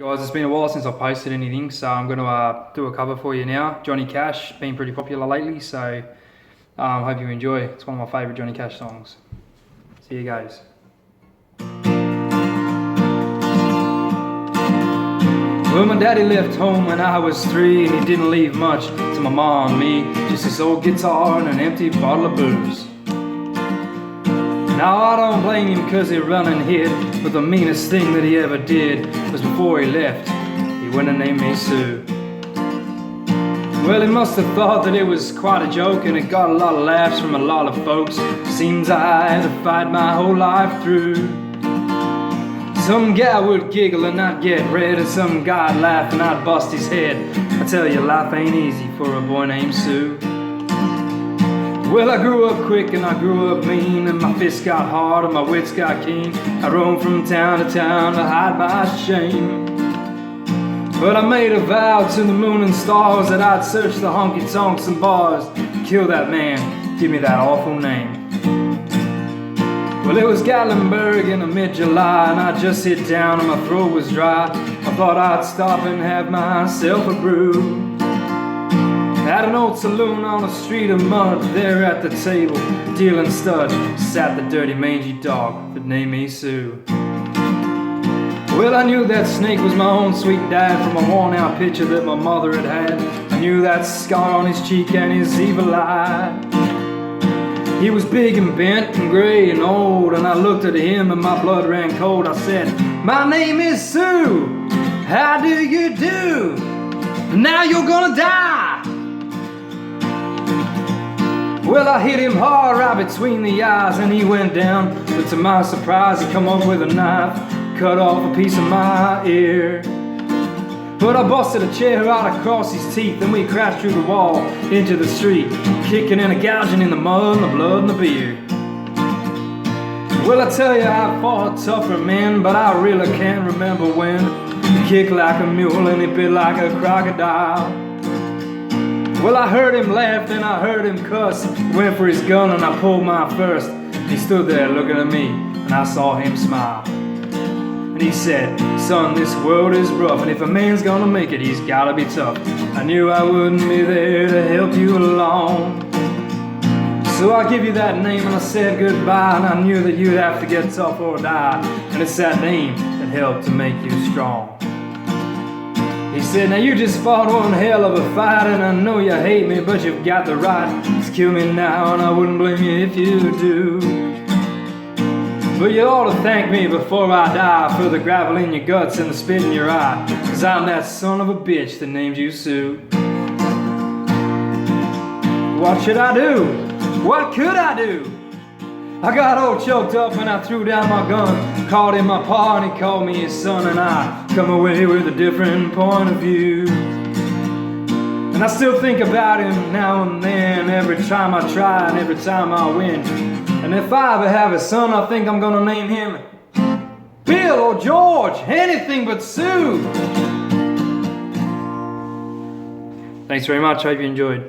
Guys, it's been a while since I've posted anything, so I'm going to do a cover for you now. Johnny Cash, been pretty popular lately, so hope you enjoy. It's one of my favourite Johnny Cash songs. So here goes. Well, my daddy left home when I was 3, and he didn't leave much to my mom and me, just this old guitar and an empty bottle of booze. Now I don't blame him cause he run and hid, but the meanest thing that he ever did was before he left, he went and named me Sue. Well, he must have thought that it was quite a joke, and it got a lot of laughs from a lot of folks. Seems I had to fight my whole life through. Some guy would giggle and I'd get red, and some guy'd laugh and I'd bust his head. I tell you, life ain't easy for a boy named Sue. Well, I grew up quick and I grew up mean, and my fists got hard and my wits got keen. I roamed from town to town to hide my shame. But I made a vow to the moon and stars that I'd search the honky-tonks and bars, kill that man, give me that awful name. Well, it was Gatlinburg in the mid-July, and I just sit down and my throat was dry. I thought I'd stop and have myself a brew. At an old saloon on a street of mud, there at the table, dealing stud, sat the dirty mangy dog that named me Sue. Well, I knew that snake was my own sweet dad from a worn out picture that my mother had had. I knew that scar on his cheek and his evil eye. He was big and bent and gray and old, and I looked at him and my blood ran cold. I said, "My name is Sue, how do you do? Now you're gonna die." Well, I hit him hard right between the eyes, and he went down, but to my surprise he come up with a knife, cut off a piece of my ear. But I busted a chair right across his teeth, and we crashed through the wall into the street, kicking and a gouging in the mud and the blood and the beer. Well, I tell you, I fought tougher men, but I really can't remember when. He kicked like a mule and he bit like a crocodile. Well, I heard him laugh and I heard him cuss. Went for his gun and I pulled my first. He stood there looking at me and I saw him smile. And he said, "Son, this world is rough, and if a man's gonna make it, he's gotta be tough. I knew I wouldn't be there to help you along. So I give you that name," and I said goodbye, and I knew that you'd have to get tough or die. And it's that name that helped to make you strong. He said, "Now you just fought one hell of a fight, and I know you hate me, but you've got the right to kill me now, and I wouldn't blame you if you do. But you ought to thank me before I die for the gravel in your guts and the spit in your eye, 'cause I'm that son of a bitch that named you Sue." What should I do? What could I do? I got all choked up and I threw down my gun, called him my pa and he called me his son, and I come away with a different point of view. And I still think about him now and then, every time I try and every time I win. And if I ever have a son, I think I'm gonna name him Bill or George, anything but Sue. Thanks very much, hope you enjoyed.